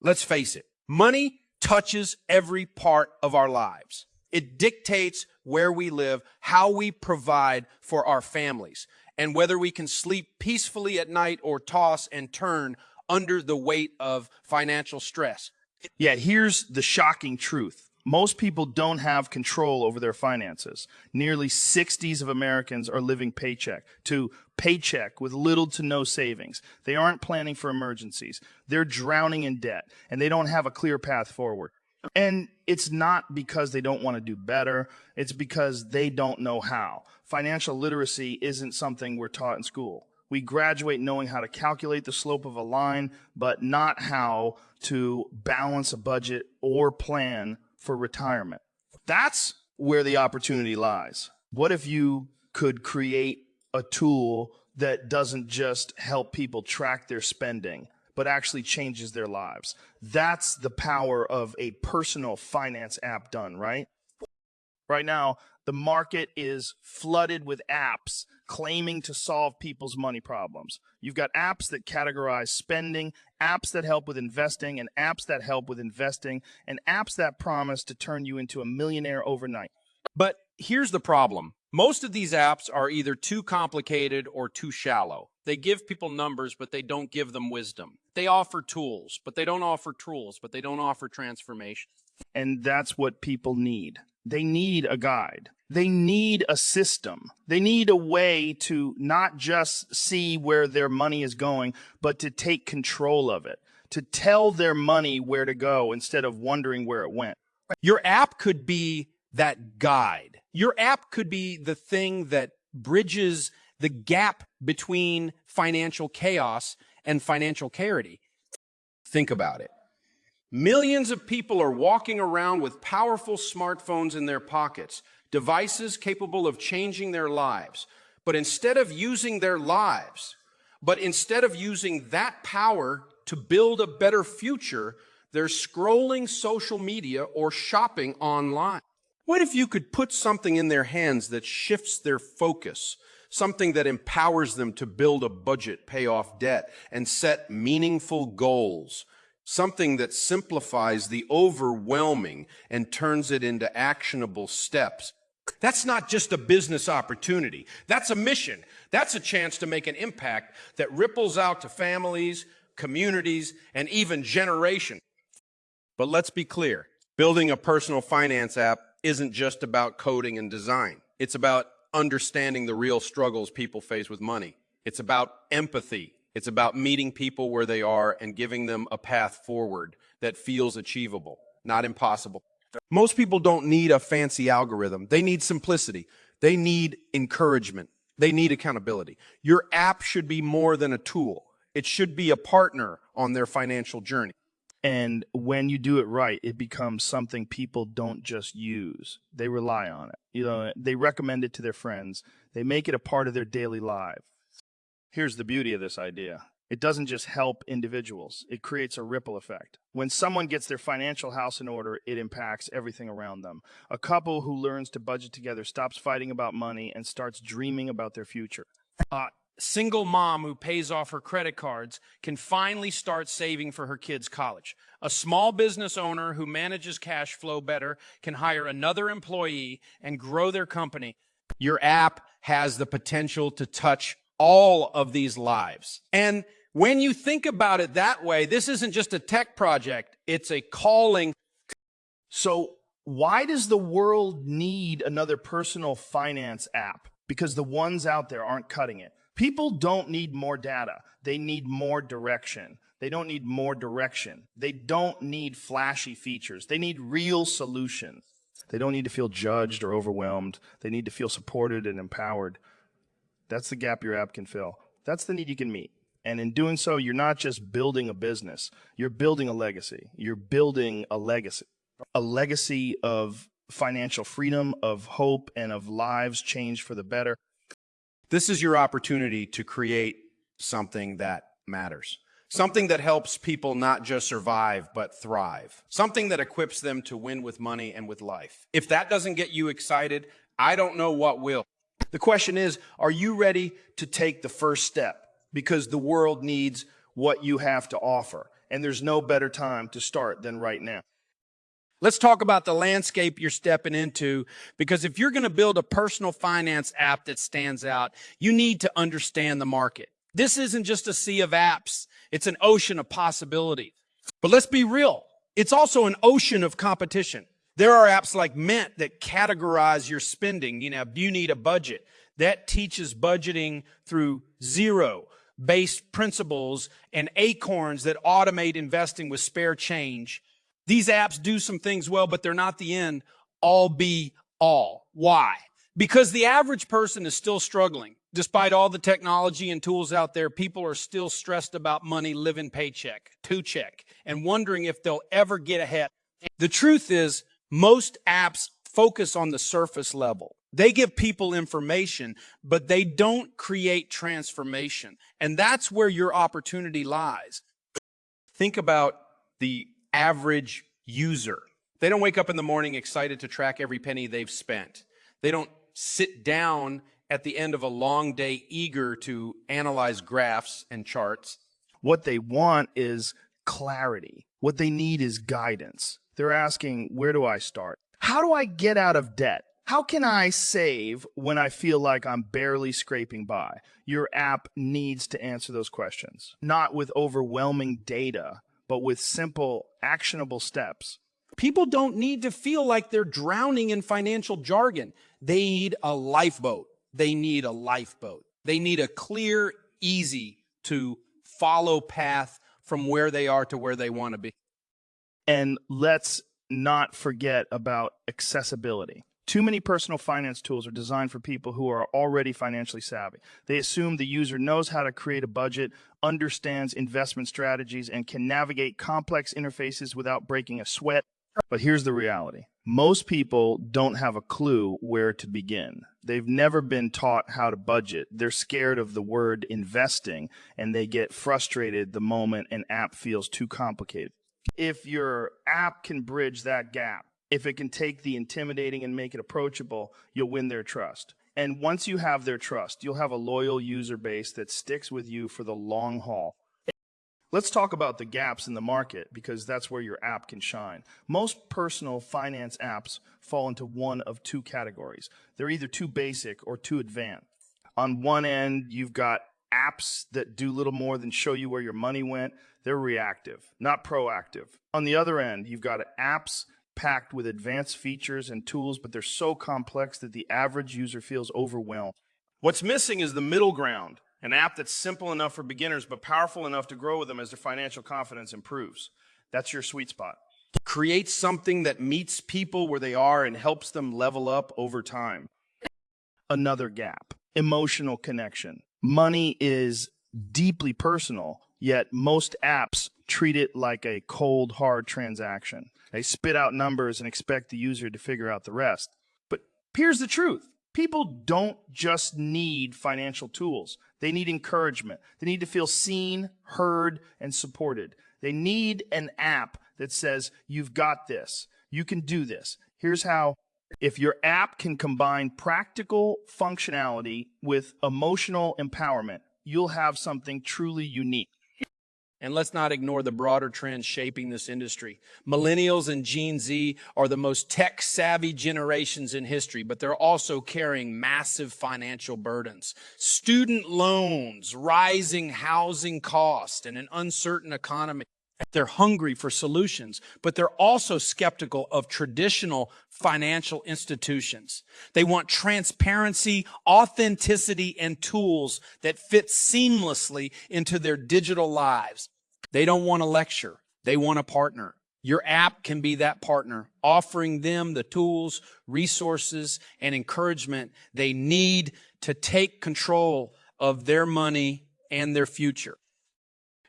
Let's face it, money touches every part of our lives. It dictates where we live, how we provide for our families, and whether we can sleep peacefully at night or toss and turn under the weight of financial stress. Yet here's the shocking truth. Most people don't have control over their finances. Nearly 60% of Americans are living paycheck to paycheck with little to no savings. They aren't planning for emergencies. They're drowning in debt, and they don't have a clear path forward. And it's not because they don't want to do better. It's because they don't know how. Financial literacy isn't something we're taught in school. We graduate knowing how to calculate the slope of a line, but not how to balance a budget or plan for retirement. That's where the opportunity lies. What if you could create a tool that doesn't just help people track their spending, but actually changes their lives? That's the power of a personal finance app done, right? Right now, the market is flooded with apps claiming to solve people's money problems. You've got apps that categorize spending, apps that help with investing, and apps that help with investing, and apps that promise to turn you into a millionaire overnight. But here's the problem. Most of these apps are either too complicated or too shallow. They give people numbers, but they don't give them wisdom. They offer tools, but they don't offer transformation. And that's what people need. They need a guide. They need a system. They need a way to not just see where their money is going, but to take control of it, to tell their money where to go instead of wondering where it went. Your app could be that guide. Your app could be the thing that bridges the gap between financial chaos and financial clarity. Think about it. Millions of people are walking around with powerful smartphones in their pockets, devices capable of changing their lives. But instead of using that power to build a better future, they're scrolling social media or shopping online. What if you could put something in their hands that shifts their focus, something that empowers them to build a budget, pay off debt, and set meaningful goals? Something that simplifies the overwhelming and turns it into actionable steps. That's not just a business opportunity. That's a mission. That's a chance to make an impact that ripples out to families, communities, and even generations. But let's be clear. Building a personal finance app isn't just about coding and design. It's about understanding the real struggles people face with money. It's about empathy. It's about meeting people where they are and giving them a path forward that feels achievable, not impossible. Most people don't need a fancy algorithm. They need simplicity. They need encouragement. They need accountability. Your app should be more than a tool. It should be a partner on their financial journey. And when you do it right, it becomes something people don't just use. They rely on it. They recommend it to their friends. They make it a part of their daily life. Here's the beauty of this idea. It doesn't just help individuals. It creates a ripple effect. When someone gets their financial house in order, it impacts everything around them. A couple who learns to budget together stops fighting about money and starts dreaming about their future. A single mom who pays off her credit cards can finally start saving for her kids' college. A small business owner who manages cash flow better can hire another employee and grow their company. Your app has the potential to touch all of these lives. And when you think about it that way, this isn't just a tech project, it's a calling. So why does the world need another personal finance app? Because the ones out there aren't cutting it. People don't need more data. They need more direction. They don't need more direction. They don't need flashy features. They need real solutions. They don't need to feel judged or overwhelmed. They need to feel supported and empowered. That's the gap your app can fill. That's the need you can meet. And in doing so, you're not just building a business. You're building a legacy. You're building a legacy of financial freedom, of hope, and of lives changed for the better. This is your opportunity to create something that matters. Something that helps people not just survive, but thrive. Something that equips them to win with money and with life. If that doesn't get you excited, I don't know what will. The question is, are you ready to take the first step? Because the world needs what you have to offer. and there's no better time to start than right now. Let's talk about the landscape you're stepping into, because if you're going to build a personal finance app that stands out, you need to understand the market. This isn't just a sea of apps. It's an ocean of possibilities. But let's be real. It's also an ocean of competition. There are apps like Mint that categorize your spending. You need a budget. That teaches budgeting through zero-based principles and acorns that automate investing with spare change. These apps do some things well, but they're not the end all be all. Why? Because the average person is still struggling. Despite all the technology and tools out there, people are still stressed about money, living paycheck to check, and wondering if they'll ever get ahead. The truth is, most apps focus on the surface level. They give people information, but they don't create transformation. And that's where your opportunity lies. Think about the average user. They don't wake up in the morning excited to track every penny they've spent. They don't sit down at the end of a long day eager to analyze graphs and charts. What they want is clarity. What they need is guidance. They're asking, where do I start? How do I get out of debt? How can I save when I feel like I'm barely scraping by? Your app needs to answer those questions, not with overwhelming data, but with simple, actionable steps. People don't need to feel like they're drowning in financial jargon. They need a lifeboat. They need a lifeboat. They need a clear, easy to follow path from where they are to where they want to be. And let's not forget about accessibility. Too many personal finance tools are designed for people who are already financially savvy. They assume the user knows how to create a budget, understands investment strategies, and can navigate complex interfaces without breaking a sweat. But here's the reality. Most people don't have a clue where to begin. They've never been taught how to budget. They're scared of the word investing, and they get frustrated the moment an app feels too complicated. If your app can bridge that gap, if it can take the intimidating and make it approachable, you'll win their trust. And once you have their trust, you'll have a loyal user base that sticks with you for the long haul. Let's talk about the gaps in the market, because that's where your app can shine. Most personal finance apps fall into one of two categories. They're either too basic or too advanced. On one end, you've got apps that do little more than show you where your money went. They're reactive, not proactive. On the other end, you've got apps packed with advanced features and tools, but they're so complex that the average user feels overwhelmed. What's missing is the middle ground, an app that's simple enough for beginners but powerful enough to grow with them as their financial confidence improves. That's your sweet spot. Create something that meets people where they are and helps them level up over time. Another gap, emotional connection. Money is deeply personal, yet most apps treat it like a cold, hard transaction. They spit out numbers and expect the user to figure out the rest. But here's the truth. People don't just need financial tools. They need encouragement. They need to feel seen, heard, and supported. They need an app that says, you've got this. You can do this. Here's how. If your app can combine practical functionality with emotional empowerment, you'll have something truly unique. And let's not ignore the broader trends shaping this industry. Millennials and Gen Z are the most tech-savvy generations in history, but they're also carrying massive financial burdens. Student loans, rising housing costs, and an uncertain economy. They're hungry for solutions, but they're also skeptical of traditional financial institutions. They want transparency, authenticity, and tools that fit seamlessly into their digital lives. They don't want a lecture. They want a partner. Your app can be that partner, offering them the tools, resources, and encouragement they need to take control of their money and their future.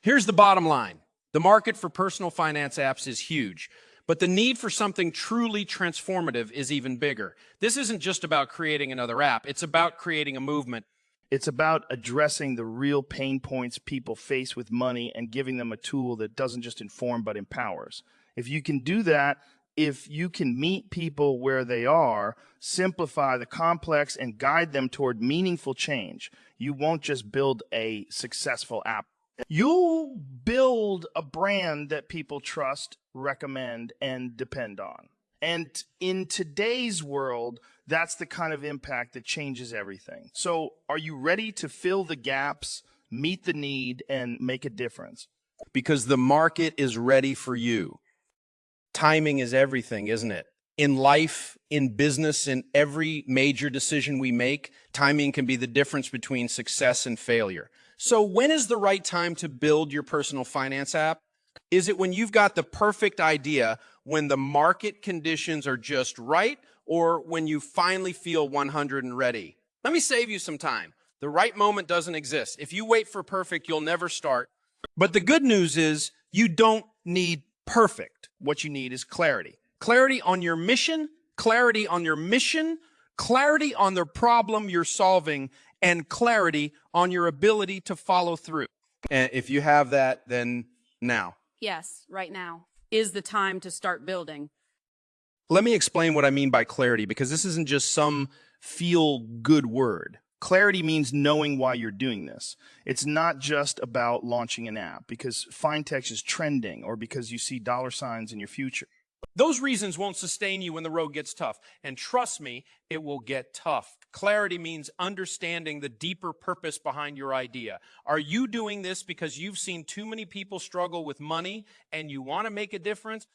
Here's the bottom line. The market for personal finance apps is huge, but the need for something truly transformative is even bigger. This isn't just about creating another app. It's about creating a movement. It's about addressing the real pain points people face with money and giving them a tool that doesn't just inform but empowers. If you can do that, if you can meet people where they are, simplify the complex, and guide them toward meaningful change, you won't just build a successful app. You'll build a brand that people trust, recommend, and depend on. And in today's world, that's the kind of impact that changes everything. So, are you ready to fill the gaps, meet the need, and make a difference? Because the market is ready for you. Timing is everything, isn't it? In life, in business, in every major decision we make, timing can be the difference between success and failure. So when is the right time to build your personal finance app? Is it when you've got the perfect idea, when the market conditions are just right, or when you finally feel 100 and ready? Let me save you some time. The right moment doesn't exist. If you wait for perfect, you'll never start. But the good news is you don't need perfect. What you need is clarity. Clarity on your mission, clarity on your mission, clarity on the problem you're solving, and clarity on your ability to follow through. And if you have that, then now. Yes, right now is the time to start building. Let me explain what I mean by clarity, because this isn't just some feel-good word. Clarity means knowing why you're doing this. It's not just about launching an app because fintech is trending or because you see dollar signs in your future. Those reasons won't sustain you when the road gets tough. And trust me, it will get tough. Clarity means understanding the deeper purpose behind your idea. Are you doing this because you've seen too many people struggle with money and you want to make a difference?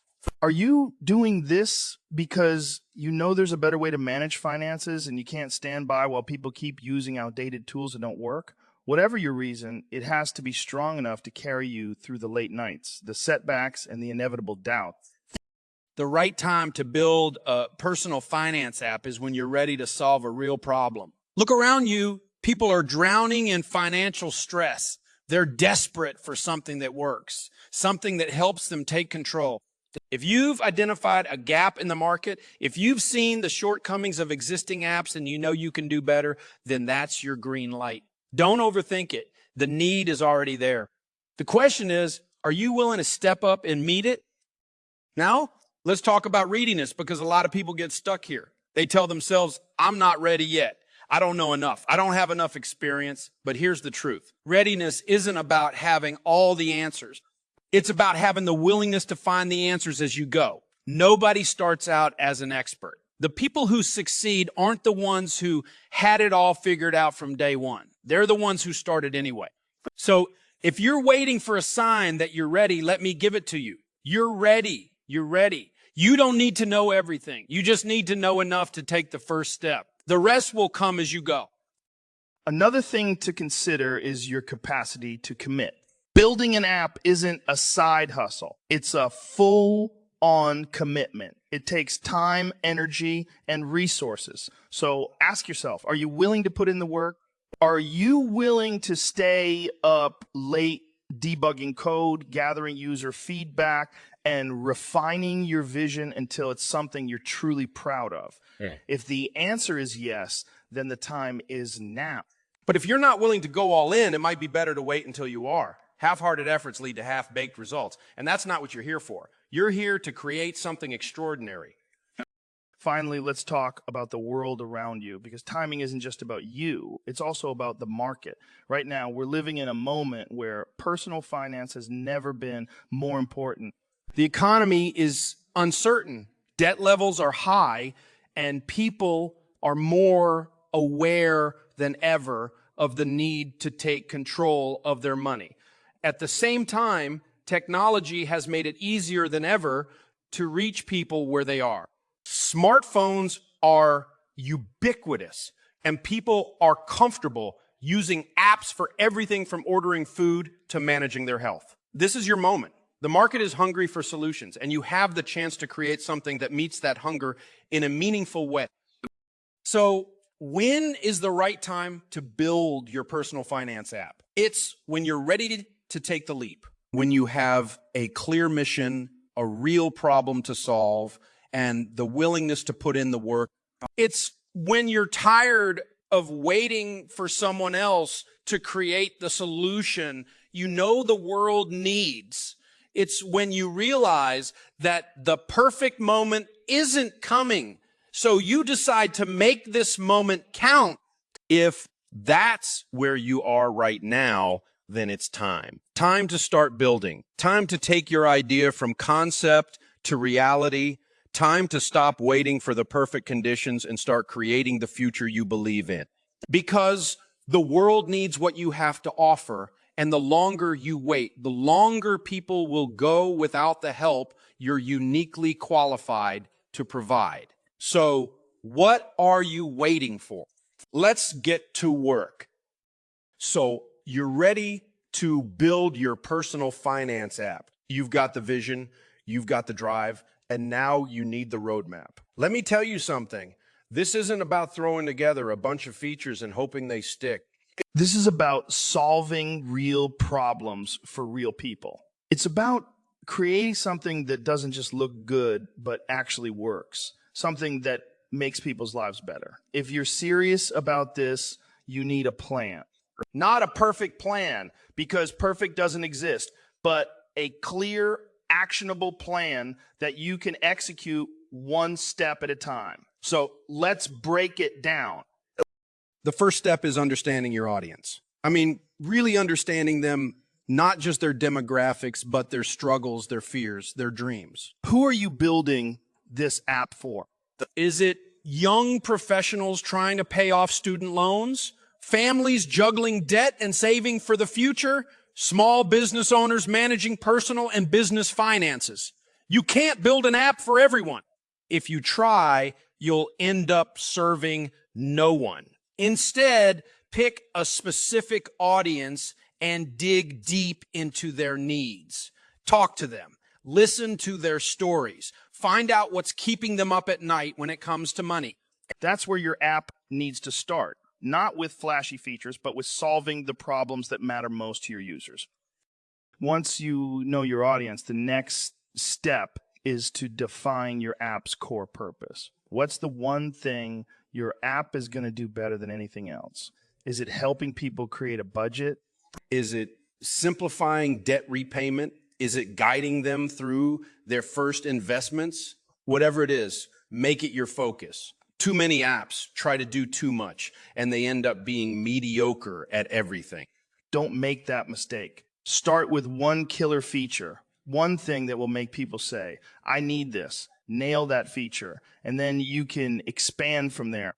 Are you doing this because you know there's a better way to manage finances and you can't stand by while people keep using outdated tools that don't work? Whatever your reason, it has to be strong enough to carry you through the late nights, the setbacks, and the inevitable doubt. The right time to build a personal finance app is when you're ready to solve a real problem. Look around you. People are drowning in financial stress. They're desperate for something that works, something that helps them take control. If you've identified a gap in the market, if you've seen the shortcomings of existing apps and you know you can do better, then that's your green light. Don't overthink it. The need is already there. The question is, are you willing to step up and meet it? Now, let's talk about readiness, because a lot of people get stuck here. They tell themselves, I'm not ready yet. I don't know enough. I don't have enough experience. But here's the truth. Readiness isn't about having all the answers. It's about having the willingness to find the answers as you go. Nobody starts out as an expert. The people who succeed aren't the ones who had it all figured out from day one. They're the ones who started anyway. So if you're waiting for a sign that you're ready, let me give it to you. You're ready. You're ready. You don't need to know everything. You just need to know enough to take the first step. The rest will come as you go. Another thing to consider is your capacity to commit. Building an app isn't a side hustle. It's a full-on commitment. It takes time, energy, and resources. So ask yourself, are you willing to put in the work? Are you willing to stay up late debugging code, gathering user feedback, and refining your vision until it's something you're truly proud of? Yeah. If the answer is yes, then the time is now. But if you're not willing to go all in, it might be better to wait until you are. Half-hearted efforts lead to half-baked results, and that's not what you're here for. You're here to create something extraordinary. Finally, let's talk about the world around you, because timing isn't just about you. It's also about the market. Right now, we're living in a moment where personal finance has never been more important. The economy is uncertain. Debt levels are high, and people are more aware than ever of the need to take control of their money. At the same time, technology has made it easier than ever to reach people where they are. Smartphones are ubiquitous, and people are comfortable using apps for everything from ordering food to managing their health. This is your moment. The market is hungry for solutions, and you have the chance to create something that meets that hunger in a meaningful way. So, when is the right time to build your personal finance app? It's when you're ready to take the leap, when you have a clear mission, a real problem to solve, and the willingness to put in the work. It's when you're tired of waiting for someone else to create the solution you know the world needs. It's when you realize that the perfect moment isn't coming, so you decide to make this moment count. If that's where you are right now, then it's time. Time to start building. Time to take your idea from concept to reality. Time to stop waiting for the perfect conditions and start creating the future you believe in. Because the world needs what you have to offer, and the longer you wait, the longer people will go without the help you're uniquely qualified to provide. So, what are you waiting for? Let's get to work. So, you're ready to build your personal finance app. You've got the vision, you've got the drive, and now you need the roadmap. Let me tell you something. This isn't about throwing together a bunch of features and hoping they stick. This is about solving real problems for real people. It's about creating something that doesn't just look good, but actually works. Something that makes people's lives better. If you're serious about this, you need a plan. Not a perfect plan, because perfect doesn't exist, but a clear, actionable plan that you can execute one step at a time. So let's break it down. The first step is understanding your audience. I mean, really understanding them, not just their demographics, but their struggles, their fears, their dreams. Who are you building this app for? Is it young professionals trying to pay off student loans? Families juggling debt and saving for the future? Small business owners managing personal and business finances? You can't build an app for everyone. If you try, you'll end up serving no one. Instead, pick a specific audience and dig deep into their needs. Talk to them. Listen to their stories. Find out what's keeping them up at night when it comes to money. That's where your app needs to start. Not with flashy features, but with solving the problems that matter most to your users. Once you know your audience, the next step is to define your app's core purpose. What's the one thing your app is going to do better than anything else? Is it helping people create a budget? Is it simplifying debt repayment? Is it guiding them through their first investments? Whatever it is, make it your focus. Too many apps try to do too much, and they end up being mediocre at everything. Don't make that mistake. Start with one killer feature, one thing that will make people say, I need this. Nail that feature, and then you can expand from there.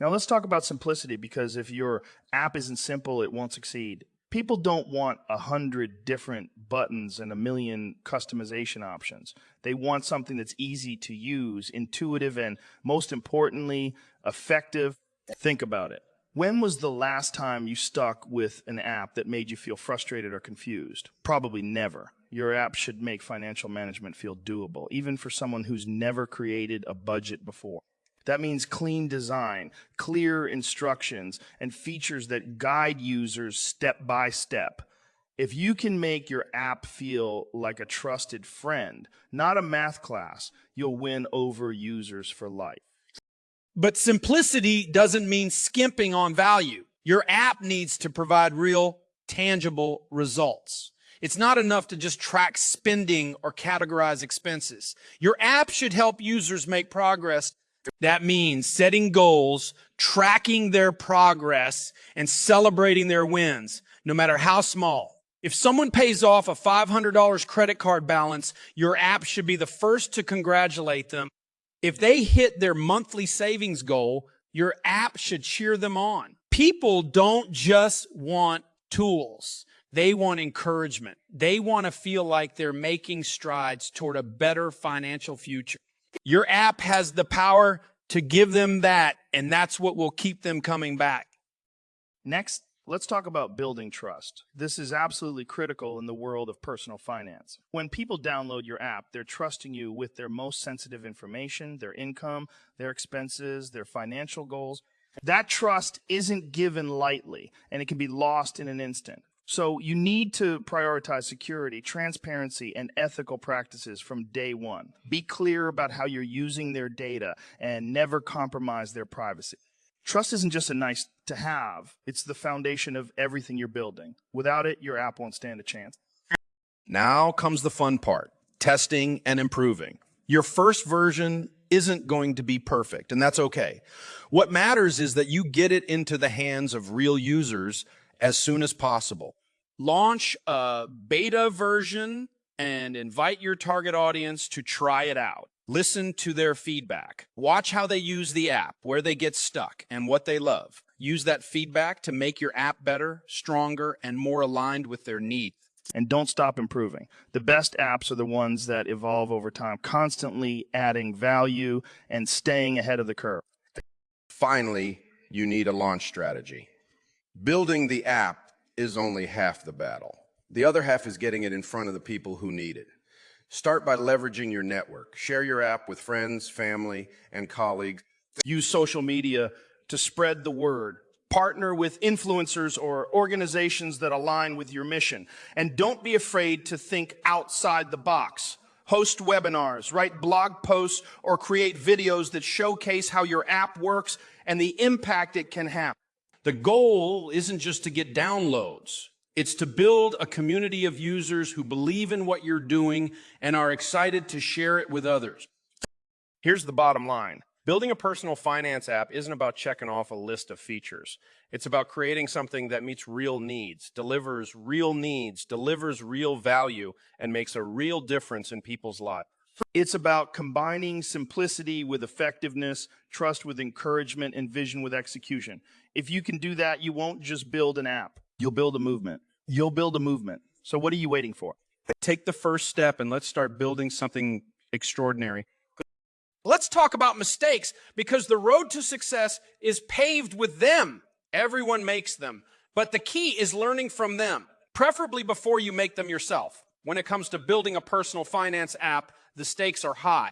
Now let's talk about simplicity, because if your app isn't simple, it won't succeed. People don't want 100 different buttons and a million customization options. They want something that's easy to use, intuitive, and most importantly, effective. Think about it. When was the last time you stuck with an app that made you feel frustrated or confused? Probably never. Your app should make financial management feel doable, even for someone who's never created a budget before. That means clean design, clear instructions, and features that guide users step by step. If you can make your app feel like a trusted friend, not a math class, you'll win over users for life. But simplicity doesn't mean skimping on value. Your app needs to provide real, tangible results. It's not enough to just track spending or categorize expenses. Your app should help users make progress. That means setting goals, tracking their progress, and celebrating their wins, no matter how small. If someone pays off a $500 credit card balance, your app should be the first to congratulate them. If they hit their monthly savings goal, your app should cheer them on. People don't just want tools. They want encouragement. They want to feel like they're making strides toward a better financial future. Your app has the power to give them that, and that's what will keep them coming back. Next, let's talk about building trust. This is absolutely critical in the world of personal finance. When people download your app, they're trusting you with their most sensitive information, their income, their expenses, their financial goals. That trust isn't given lightly, and it can be lost in an instant. So you need to prioritize security, transparency, and ethical practices from day one. Be clear about how you're using their data and never compromise their privacy. Trust isn't just a nice to have. It's the foundation of everything you're building. Without it, your app won't stand a chance. Now comes the fun part, testing and improving. Your first version isn't going to be perfect, and that's okay. What matters is that you get it into the hands of real users as soon as possible. Launch a beta version and invite your target audience to try it out. Listen to their feedback. Watch how they use the app, where they get stuck, and what they love. Use that feedback to make your app better, stronger, and more aligned with their needs. And don't stop improving. The best apps are the ones that evolve over time, constantly adding value and staying ahead of the curve. Finally, you need a launch strategy. Building the app is only half the battle. The other half is getting it in front of the people who need it. Start by leveraging your network. Share your app with friends, family, and colleagues. Use social media to spread the word. Partner with influencers or organizations that align with your mission. And don't be afraid to think outside the box. Host webinars, write blog posts, or create videos that showcase how your app works and the impact it can have. The goal isn't just to get downloads. It's to build a community of users who believe in what you're doing and are excited to share it with others. Here's the bottom line. Building a personal finance app isn't about checking off a list of features. It's about creating something that meets real needs, delivers real value, and makes a real difference in people's lives. It's about combining simplicity with effectiveness, trust with encouragement, and vision with execution. If you can do that, you won't just build an app. You'll build a movement. You'll build a movement. So what are you waiting for? Take the first step and let's start building something extraordinary. Let's talk about mistakes, because the road to success is paved with them. Everyone makes them. But the key is learning from them, preferably before you make them yourself. When it comes to building a personal finance app, the stakes are high.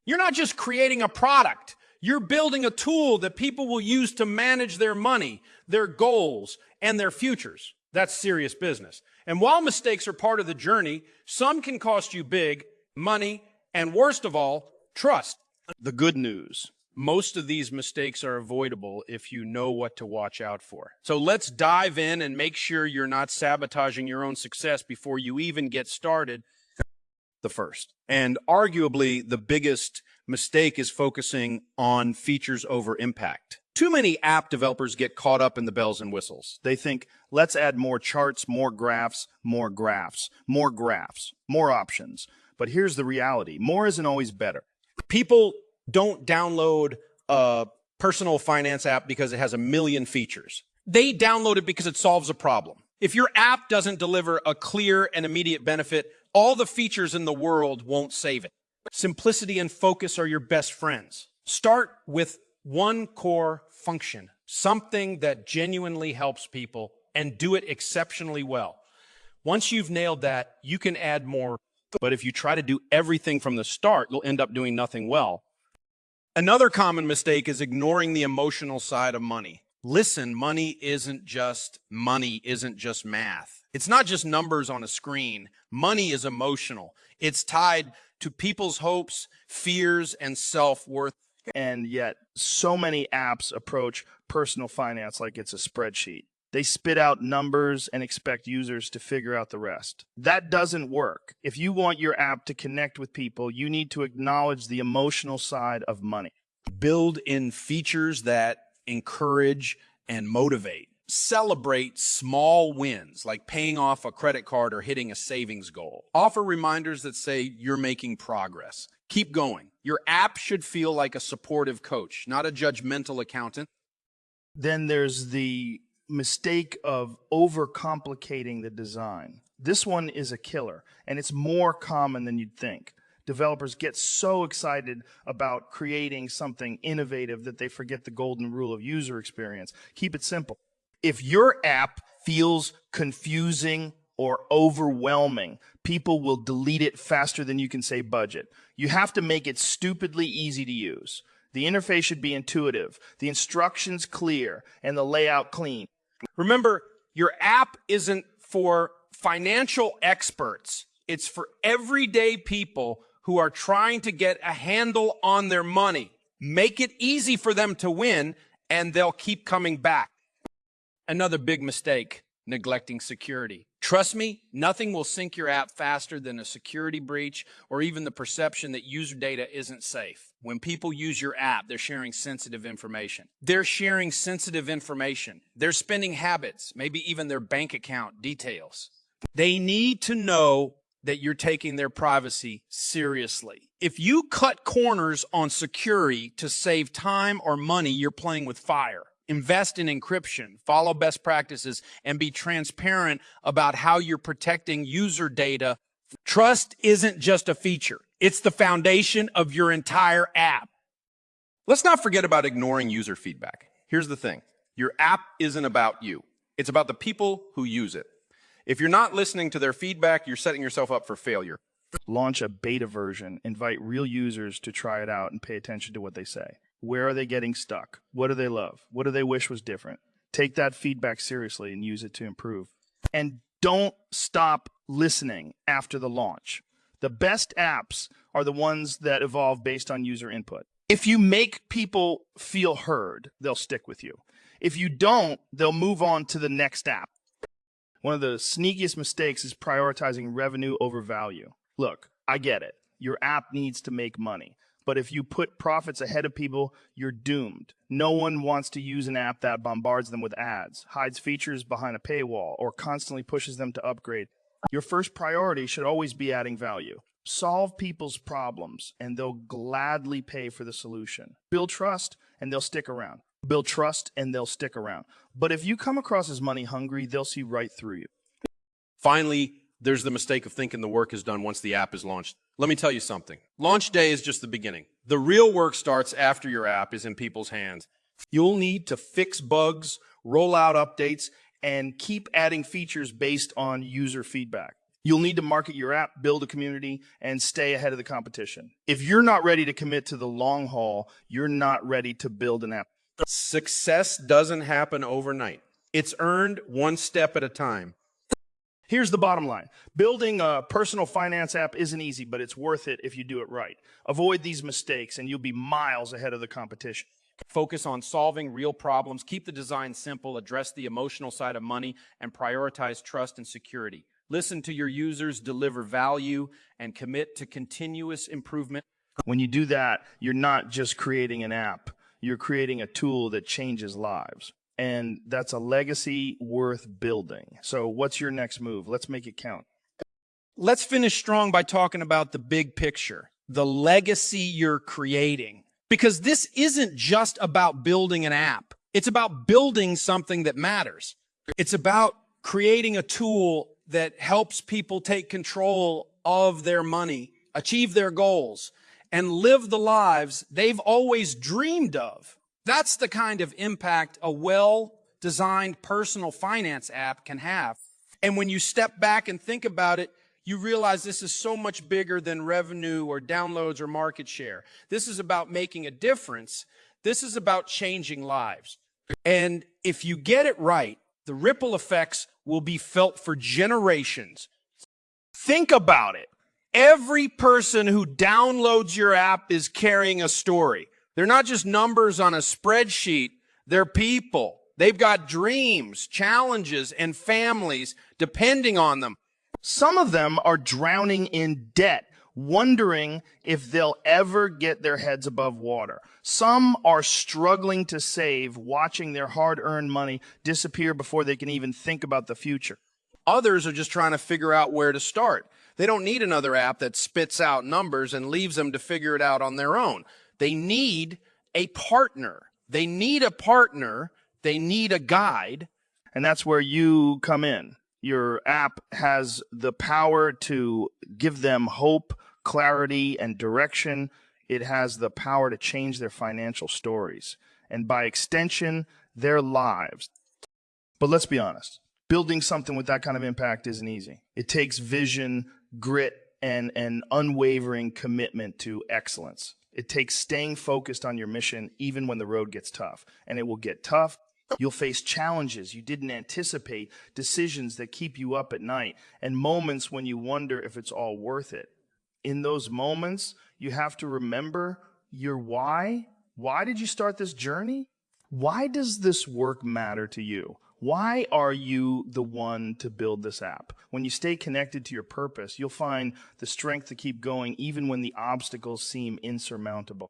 You're not just creating a product. You're building a tool that people will use to manage their money, their goals, and their futures. That's serious business. And while mistakes are part of the journey, some can cost you big money and, worst of all, trust. The good news: most of these mistakes are avoidable if you know what to watch out for. So let's dive in and make sure you're not sabotaging your own success before you even get started. The first, and arguably the biggest mistake, is focusing on features over impact. Too many app developers get caught up in the bells and whistles. They think, let's add more charts, more graphs, more graphs, more graphs, more options. But here's the reality. More isn't always better. People don't download a personal finance app because it has a million features. They download it because it solves a problem. If your app doesn't deliver a clear and immediate benefit, all the features in the world won't save it. Simplicity and focus are your best friends. Start with one core function, something that genuinely helps people, and do it exceptionally well. Once you've nailed that, you can add more. But if you try to do everything from the start, you'll end up doing nothing well. Another common mistake is ignoring the emotional side of money. Listen, money isn't just math. It's not just numbers on a screen. Money is emotional. It's tied to people's hopes, fears, and self-worth. And yet, so many apps approach personal finance like it's a spreadsheet. They spit out numbers and expect users to figure out the rest. That doesn't work. If you want your app to connect with people, you need to acknowledge the emotional side of money. Build in features that encourage and motivate. Celebrate small wins, like paying off a credit card or hitting a savings goal. Offer reminders that say you're making progress. Keep going. Your app should feel like a supportive coach, not a judgmental accountant. Then there's the mistake of overcomplicating the design. This one is a killer, and it's more common than you'd think. Developers get so excited about creating something innovative that they forget the golden rule of user experience. Keep it simple. If your app feels confusing or overwhelming, people will delete it faster than you can say budget. You have to make it stupidly easy to use. The interface should be intuitive, the instructions clear, and the layout clean. Remember, your app isn't for financial experts. It's for everyday people who are trying to get a handle on their money. Make it easy for them to win, and they'll keep coming back. Another big mistake: neglecting security. Trust me, nothing will sink your app faster than a security breach or even the perception that user data isn't safe. When people use your app, they're sharing sensitive information. They're sharing sensitive information. Their spending habits, maybe even their bank account details. They need to know that you're taking their privacy seriously. If you cut corners on security to save time or money, you're playing with fire. Invest in encryption, follow best practices, and be transparent about how you're protecting user data. Trust isn't just a feature. It's the foundation of your entire app. Let's not forget about ignoring user feedback. Here's the thing. Your app isn't about you. It's about the people who use it. If you're not listening to their feedback, you're setting yourself up for failure. Launch a beta version, invite real users to try it out and pay attention to what they say. Where are they getting stuck? What do they love? What do they wish was different? Take that feedback seriously and use it to improve. And don't stop listening after the launch. The best apps are the ones that evolve based on user input. If you make people feel heard, they'll stick with you. If you don't, they'll move on to the next app. One of the sneakiest mistakes is prioritizing revenue over value. Look, I get it. Your app needs to make money. But if you put profits ahead of people, you're doomed. No one wants to use an app that bombards them with ads, hides features behind a paywall, or constantly pushes them to upgrade. Your first priority should always be adding value. Solve people's problems, and they'll gladly pay for the solution. Build trust, and they'll stick around. Build trust, and they'll stick around. But if you come across as money hungry, they'll see right through you. Finally, there's the mistake of thinking the work is done once the app is launched. Let me tell you something. Launch day is just the beginning. The real work starts after your app is in people's hands. You'll need to fix bugs, roll out updates, and keep adding features based on user feedback. You'll need to market your app, build a community, and stay ahead of the competition. If you're not ready to commit to the long haul, you're not ready to build an app. Success doesn't happen overnight. It's earned one step at a time. Here's the bottom line. Building a personal finance app isn't easy, but it's worth it if you do it right. Avoid these mistakes, and you'll be miles ahead of the competition. Focus on solving real problems, keep the design simple, address the emotional side of money, and prioritize trust and security. Listen to your users, deliver value, and commit to continuous improvement. When you do that, you're not just creating an app. You're creating a tool that changes lives. And that's a legacy worth building. So what's your next move? Let's make it count. Let's finish strong by talking about the big picture, the legacy you're creating. Because this isn't just about building an app. It's about building something that matters. It's about creating a tool that helps people take control of their money, achieve their goals, and live the lives they've always dreamed of. That's the kind of impact a well-designed personal finance app can have. And when you step back and think about it, you realize this is so much bigger than revenue or downloads or market share. This is about making a difference. This is about changing lives. And if you get it right, the ripple effects will be felt for generations. Think about it. Every person who downloads your app is carrying a story. They're not just numbers on a spreadsheet. They're people. They've got dreams, challenges, and families depending on them. Some of them are drowning in debt, wondering if they'll ever get their heads above water. Some are struggling to save, watching their hard-earned money disappear before they can even think about the future. Others are just trying to figure out where to start. They don't need another app that spits out numbers and leaves them to figure it out on their own. They need a partner. They need a partner. They need a guide. And that's where you come in. Your app has the power to give them hope, clarity, and direction. It has the power to change their financial stories, and by extension, their lives. But let's be honest. Building something with that kind of impact isn't easy. It takes vision, grit, and an unwavering commitment to excellence. It takes staying focused on your mission even when the road gets tough. And it will get tough. You'll face challenges you didn't anticipate, decisions that keep you up at night, and moments when you wonder if it's all worth it. In those moments, you have to remember your why. Why did you start this journey? Why does this work matter to you? Why are you the one to build this app? When you stay connected to your purpose, you'll find the strength to keep going even when the obstacles seem insurmountable.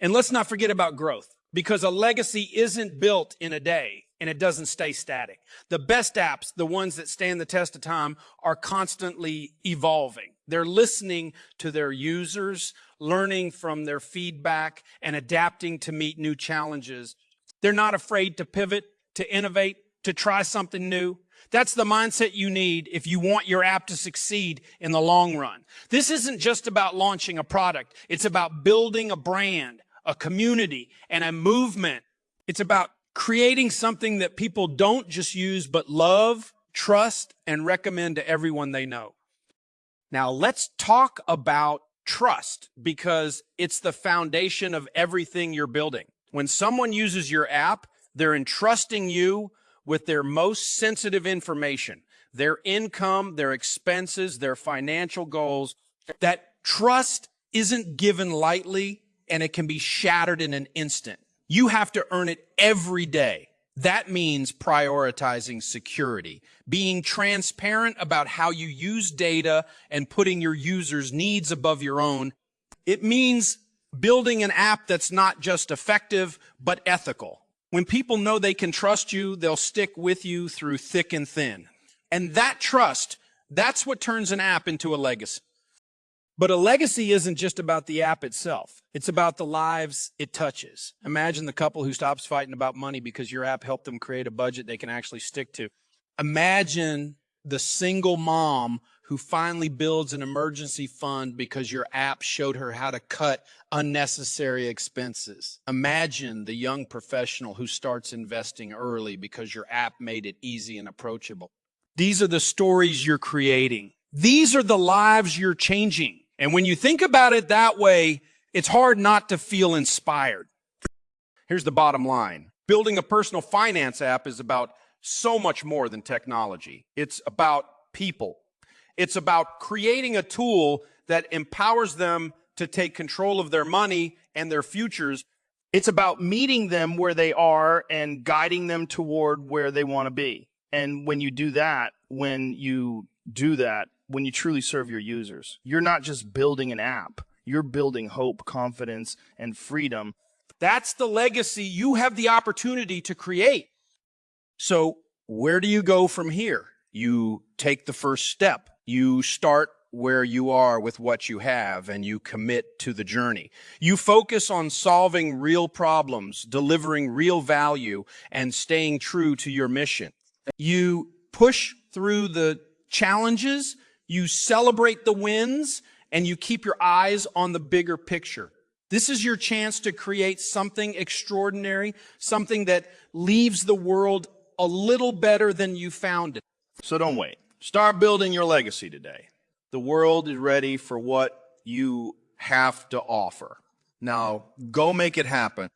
And let's not forget about growth, because a legacy isn't built in a day and it doesn't stay static. The best apps, the ones that stand the test of time, are constantly evolving. They're listening to their users, learning from their feedback, and adapting to meet new challenges. They're not afraid to pivot, to innovate, to try something new. That's the mindset you need if you want your app to succeed in the long run. This isn't just about launching a product. It's about building a brand, a community, and a movement. It's about creating something that people don't just use, but love, trust, and recommend to everyone they know. Now, let's talk about trust, because it's the foundation of everything you're building. When someone uses your app, they're entrusting you with their most sensitive information, their income, their expenses, their financial goals. That trust isn't given lightly, and it can be shattered in an instant. You have to earn it every day. That means prioritizing security, being transparent about how you use data, and putting your users' needs above your own. It means building an app that's not just effective, but ethical. When people know they can trust you, they'll stick with you through thick and thin. And that trust, that's what turns an app into a legacy. But a legacy isn't just about the app itself. It's about the lives it touches. Imagine the couple who stops fighting about money because your app helped them create a budget they can actually stick to. Imagine the single mom who finally builds an emergency fund because your app showed her how to cut unnecessary expenses. Imagine the young professional who starts investing early because your app made it easy and approachable. These are the stories you're creating. These are the lives you're changing. And when you think about it that way, it's hard not to feel inspired. Here's the bottom line. Building a personal finance app is about so much more than technology. It's about people. It's about creating a tool that empowers them to take control of their money and their futures. It's about meeting them where they are and guiding them toward where they want to be. And when you do that, when you truly serve your users, you're not just building an app, you're building hope, confidence, and freedom. That's the legacy you have the opportunity to create. So where do you go from here? You take the first step. You start where you are with what you have, and you commit to the journey. You focus on solving real problems, delivering real value, and staying true to your mission. You push through the challenges, you celebrate the wins, and you keep your eyes on the bigger picture. This is your chance to create something extraordinary, something that leaves the world a little better than you found it. So don't wait. Start building your legacy today. The world is ready for what you have to offer. Now, go make it happen.